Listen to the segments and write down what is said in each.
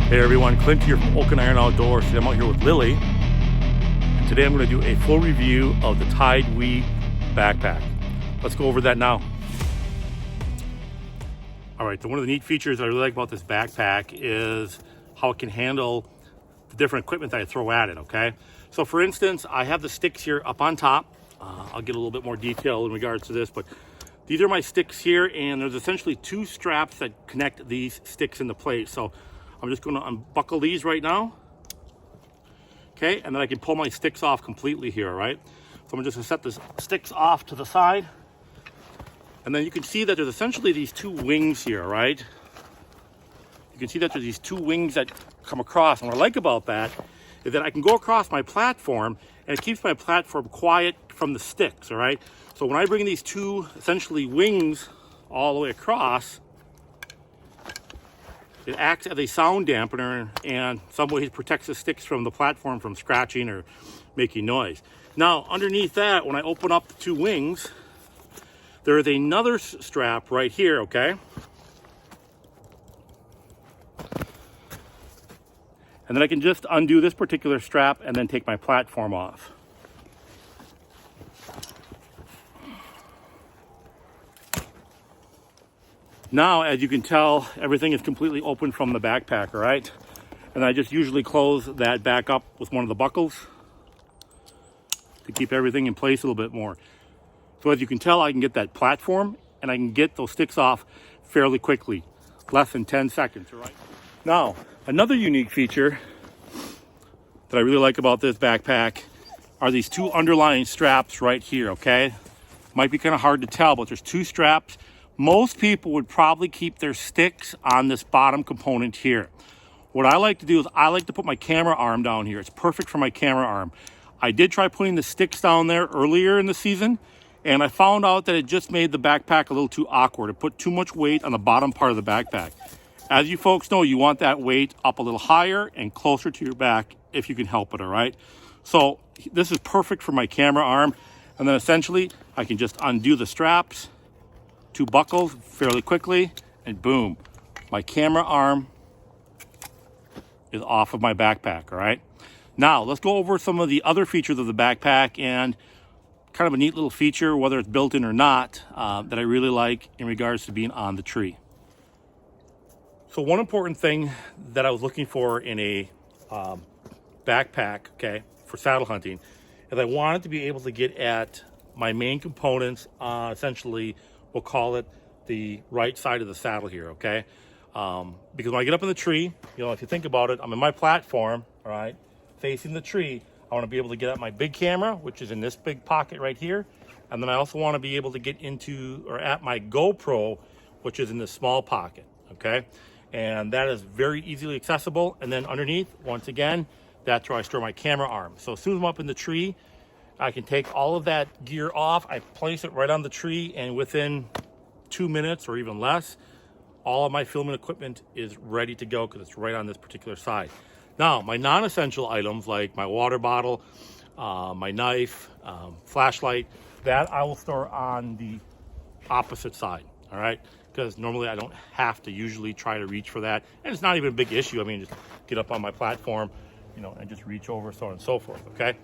Hey everyone, Clint here from Oak and Iron Outdoors. Today I'm out here with Lily. And today I'm going to do a full review of the Tidewe Backpack. Let's go over that now. Alright, so one of the neat features I really like about this backpack is how it can handle the different equipment that I throw at it, okay? So for instance, I have the sticks here up on top. I'll get a little bit more detail in regards to this, but these are my sticks here, and there's essentially two straps that connect these sticks into place. So I'm just going to unbuckle these right now. Okay, and then I can pull my sticks off completely here, right? So I'm just going to set the sticks off to the side. And then you can see that there's essentially these two wings here, right? You can see that there's these two wings that come across. And what I like about that is that I can go across my platform, and it keeps my platform quiet from the sticks, all right? So when I bring these two essentially wings all the way across, it acts as a sound dampener and in some ways protects the sticks from the platform from scratching or making noise. Now, underneath that, when I open up the two wings, there is another strap right here, okay? And then I can just undo this particular strap and then take my platform off. Now, as you can tell, everything is completely open from the backpack, all right? And I just usually close that back up with one of the buckles to keep everything in place a little bit more. So as you can tell, I can get that platform and I can get those sticks off fairly quickly, less than 10 seconds, all right? Now, another unique feature that I really like about this backpack are these two underlying straps right here, okay? Might be kind of hard to tell, but there's two straps. Most people would probably keep their sticks on this bottom component here. What I like to do is I like to put my camera arm down here. It's perfect for my camera arm. I did try putting the sticks down there earlier in the season, and I found out that it just made the backpack a little too awkward. It put too much weight on the bottom part of the backpack. As you folks know, you want that weight up a little higher and closer to your back if you can help it, all right? So this is perfect for my camera arm. And then essentially, I can just undo the straps, two buckles fairly quickly, and boom, my camera arm is off of my backpack, all right? Now, let's go over some of the other features of the backpack and kind of a neat little feature, whether it's built in or not, that I really like in regards to being on the tree. So one important thing that I was looking for in a backpack, okay, for saddle hunting, is I wanted to be able to get at my main components, essentially, we'll call it the right side of the saddle here, okay? Because when I get up in the tree, you know, if you think about it, I'm in my platform, all right, facing the tree. I want to be able to get at my big camera, which is in this big pocket right here. And then I also want to be able to get into or at my GoPro, which is in this small pocket, okay? And that is very easily accessible. And then underneath, once again, that's where I store my camera arm. So as soon as I'm up in the tree, I can take all of that gear off. I place it right on the tree, and within 2 minutes or even less, all of my filming equipment is ready to go because it's right on this particular side. Now, my non-essential items like my water bottle, my knife, flashlight, that I will store on the opposite side, all right? Because normally I don't have to usually try to reach for that. And it's not even a big issue. I mean, just get up on my platform, you know, and just reach over, so on and so forth, okay?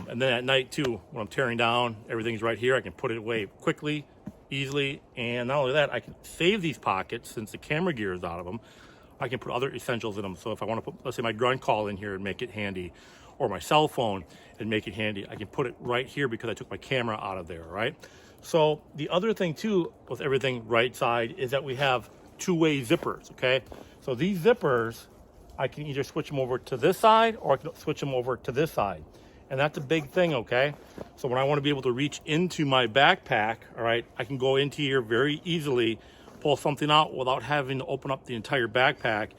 And then at night too, when I'm tearing down, everything's right here. I can put it away quickly, easily. And not only that, I can save these pockets since the camera gear is out of them. I can put other essentials in them. So if I want to put, let's say, my grunt call in here and make it handy, or my cell phone and make it handy, I can put it right here because I took my camera out of there, right? So the other thing too with everything right side is that we have two-way zippers, okay? So these zippers, I can either switch them over to this side or I can switch them over to this side. And that's a big thing, okay? So when I want to be able to reach into my backpack, all right, I can go into here very easily, pull something out without having to open up the entire backpack,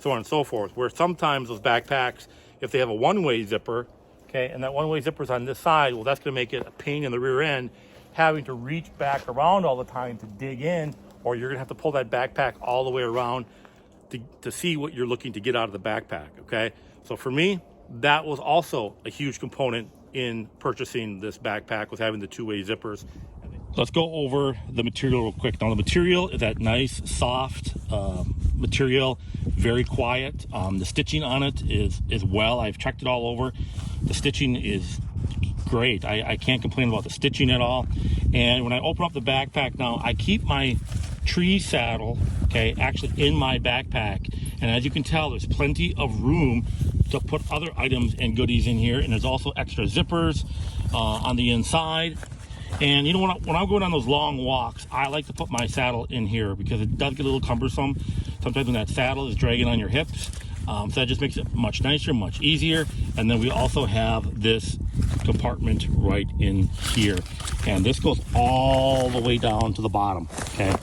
so on and so forth. Where sometimes those backpacks, if they have a one-way zipper, okay, and that one-way zipper's on this side, well, that's going to make it a pain in the rear end, having to reach back around all the time to dig in, or you're going to have to pull that backpack all the way around to see what you're looking to get out of the backpack, okay? So for me, that was also a huge component in purchasing this backpack, was having the two-way zippers. Let's go over the material real quick. Now the material is that nice soft material very quiet. The stitching on it is well. I've checked it all over. The stitching is great. I can't complain about the stitching at all. And when I open up the backpack now, I keep my tree saddle, okay, actually in my backpack. And as you can tell, there's plenty of room to put other items and goodies in here. And there's also extra zippers on the inside. And you know, when I'm going on those long walks, I like to put my saddle in here because it does get a little cumbersome sometimes when that saddle is dragging on your hips. So that just makes it much nicer, much easier. And then we also have this compartment right in here. And this goes all the way down to the bottom, okay?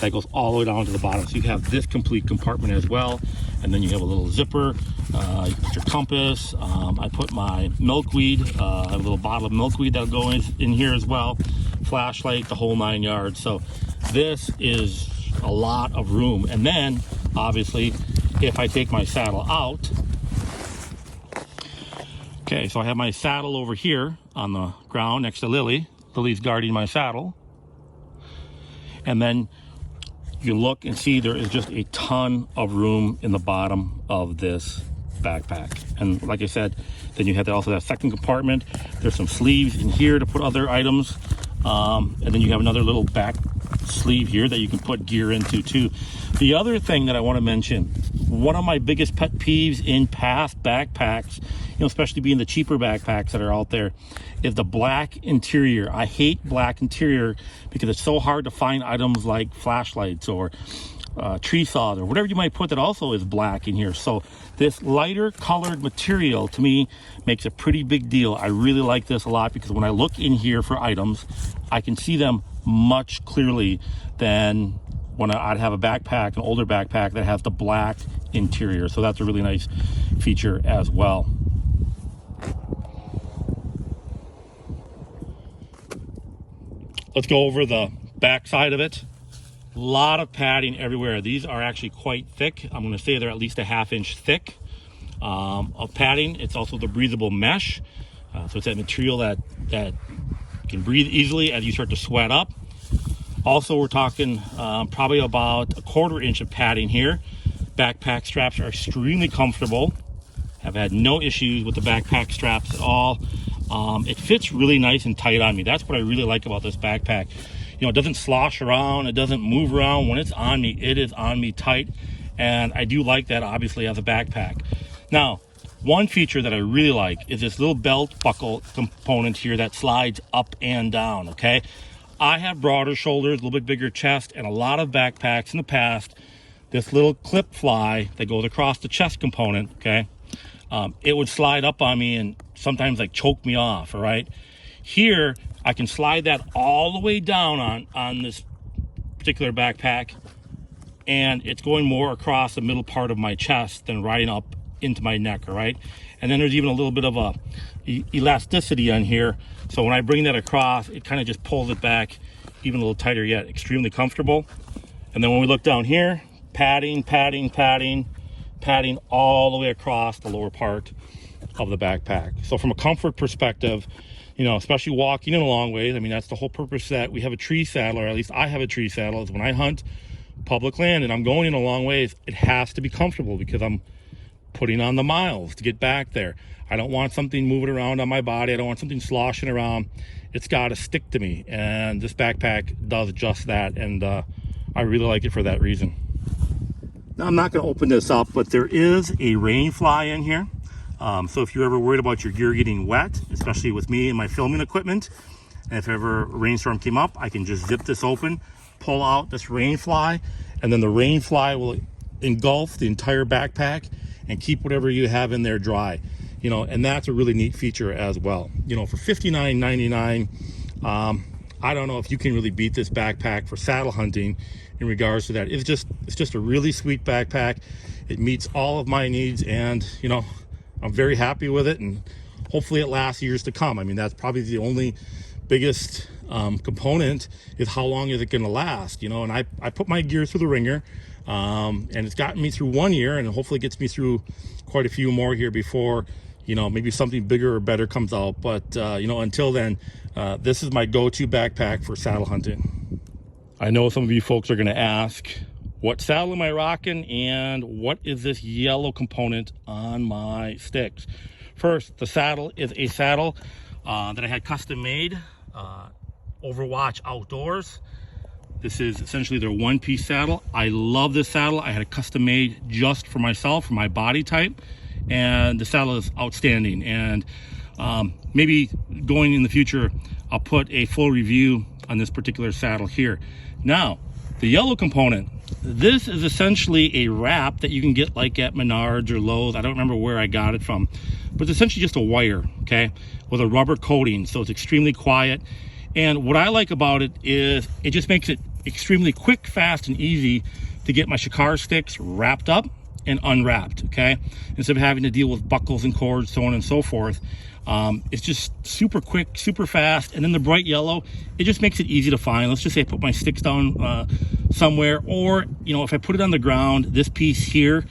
That goes all the way down to the bottom. So you have this complete compartment as well. And then you have a little zipper, you put your compass. I put my milkweed, I have a little bottle of milkweed that'll go in here as well. Flashlight, the whole 9 yards. So this is a lot of room. And then, obviously, if I take my saddle out, okay, so I have my saddle over here on the ground next to Lily. Lily's guarding my saddle. And then you look and see there is just a ton of room in the bottom of this backpack. And like I said, then you have also that second compartment. There's some sleeves in here to put other items. And then you have another little back sleeve here that you can put gear into too. The other thing that I want to mention, one of my biggest pet peeves in past backpacks, you know, especially being the cheaper backpacks that are out there, is the black interior. I hate black interior because it's so hard to find items like flashlights or tree saws or whatever you might put that also is black in here. So this lighter colored material to me makes a pretty big deal. I really like this a lot because when I look in here for items, I can see them much clearly than when I'd have a backpack, an older backpack that has the black interior. So that's a really nice feature as well. Let's go over the back side of it. A lot of padding everywhere. These are actually quite thick. I'm going to say they're at least a 1/2 inch thick of padding. It's also the breathable mesh. So it's that material that can breathe easily as you start to sweat up. Also, we're talking probably about a 1/4 inch of padding here. Backpack straps are extremely comfortable. I've had no issues with the backpack straps at all. It fits really nice and tight on me. That's what I really like about this backpack. You know, it doesn't slosh around, it doesn't move around. When it's on me, it is on me tight. And I do like that, obviously, as a backpack. Now, one feature that I really like is this little belt buckle component here that slides up and down, okay? I have broader shoulders, a little bit bigger chest, and a lot of backpacks in the past, this little clip fly that goes across the chest component, okay? It would slide up on me and sometimes like choke me off, all right? Here, I can slide that all the way down on this particular backpack, and it's going more across the middle part of my chest than riding up into my neck, all right? And then there's even a little bit of a elasticity on here, so when I bring that across, it kind of just pulls it back even a little tighter yet. Extremely comfortable. And then when we look down here, padding all the way across the lower part of the backpack. So from a comfort perspective, you know, especially walking in a long ways, I mean, that's the whole purpose that we have a tree saddle, or at least I have a tree saddle, is when I hunt public land and I'm going in a long ways, it has to be comfortable because I'm putting on the miles to get back there. I don't want something moving around on my body. I don't want something sloshing around. It's got to stick to me. And this backpack does just that. And I really like it for that reason. Now, I'm not going to open this up, but there is a Rainfly in here. So if you're ever worried about your gear getting wet, especially with me and my filming equipment, and if ever a rainstorm came up, I can just zip this open, pull out this Rainfly, and then the Rainfly will engulf the entire backpack and keep whatever you have in there dry. You know, and that's a really neat feature as well. You know, for $59.99, I don't know if you can really beat this backpack for saddle hunting in regards to that. It's just a really sweet backpack. It meets all of my needs, and you know, I'm very happy with it, and hopefully it lasts years to come. I mean, that's probably the only biggest component is how long is it going to last, you know. And I put my gear through the ringer, and it's gotten me through 1 year, and hopefully it gets me through quite a few more here before, you know, maybe something bigger or better comes out. But you know, until then, this is my go-to backpack for saddle hunting. I know some of you folks are going to ask, what saddle am I rocking, and what is this yellow component on my sticks. First, the saddle is a saddle that I had custom made, Overwatch Outdoors. This is essentially their one-piece saddle. I love this saddle. I had it custom made just for myself, for my body type, and the saddle is outstanding. And maybe going in the future, I'll put a full review on this particular saddle here. Now, the yellow component, this is essentially a wrap that you can get like at Menards or Lowe's. I don't remember where I got it from, but it's essentially just a wire, okay, with a rubber coating, so it's extremely quiet. And what I like about it is it just makes it extremely quick, fast, and easy to get my shikar sticks wrapped up and unwrapped, okay? Instead of having to deal with buckles and cords, so on and so forth. It's just super quick, super fast. And then the bright yellow, it just makes it easy to find. Let's just say I put my sticks down somewhere, or, you know, if I put it on the ground, this piece here,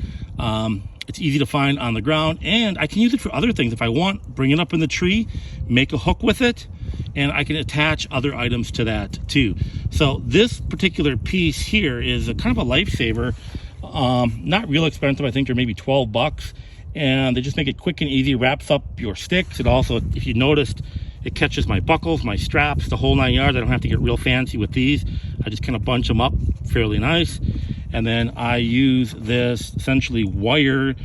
it's easy to find on the ground, and I can use it for other things if I want. Bring it up in the tree, make a hook with it, and I can attach other items to that too. So this particular piece here is a kind of a lifesaver. Not real expensive. I think they're maybe 12 bucks, and they just make it quick and easy. Wraps up your sticks. It also, if you noticed, it catches my buckles, my straps, the whole 9 yards. I don't have to get real fancy with these. I just kind of bunch them up fairly nice. And then I use this essentially wire,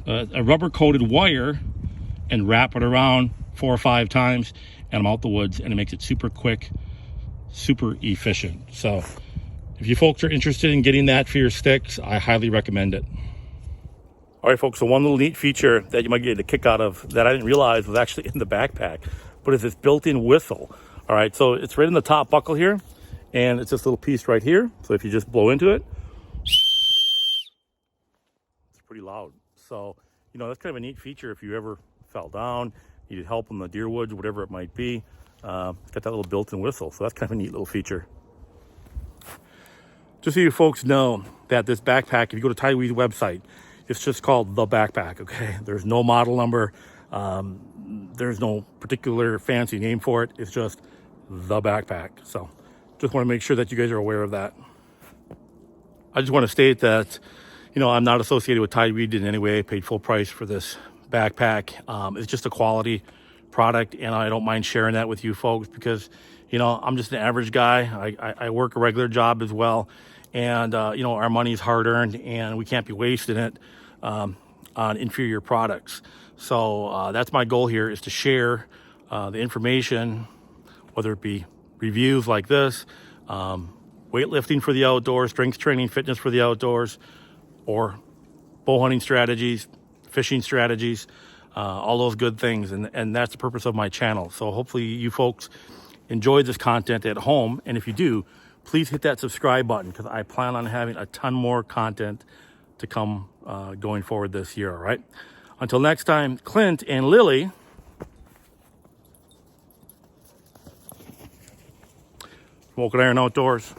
a rubber coated wire, and wrap it around 4 or 5 times, and I'm out the woods, and it makes it super quick, super efficient. So if you folks are interested in getting that for your sticks, I highly recommend it. All right, folks, so one little neat feature that you might get a kick out of that I didn't realize was actually in the backpack, but it's this built-in whistle. All right, so it's right in the top buckle here, and it's this little piece right here. So if you just blow into it, it's pretty loud. So, you know, that's kind of a neat feature if you ever fell down, needed help in the deer woods, whatever it might be. It's got that little built-in whistle, so that's kind of a neat little feature. Just so you folks know that this backpack, if you go to Tidewe's website, it's just called the backpack, okay? There's no model number. There's no particular fancy name for it. It's just the backpack. So just want to make sure that you guys are aware of that. I just want to state that, you know, I'm not associated with Tidewe in any way. I paid full price for this backpack. It's just a quality product, and I don't mind sharing that with you folks because, you know, I'm just an average guy. I work a regular job as well. And, you know, our money is hard earned, and we can't be wasting it on inferior products. So that's my goal here, is to share the information, whether it be reviews like this, weightlifting for the outdoors, strength training, fitness for the outdoors, or bow hunting strategies, fishing strategies, all those good things. And that's the purpose of my channel. So hopefully you folks enjoy this content at home. And if you do, please hit that subscribe button, because I plan on having a ton more content to come going forward this year, all right? Until next time, Clint and Lily, Smoking Iron Outdoors.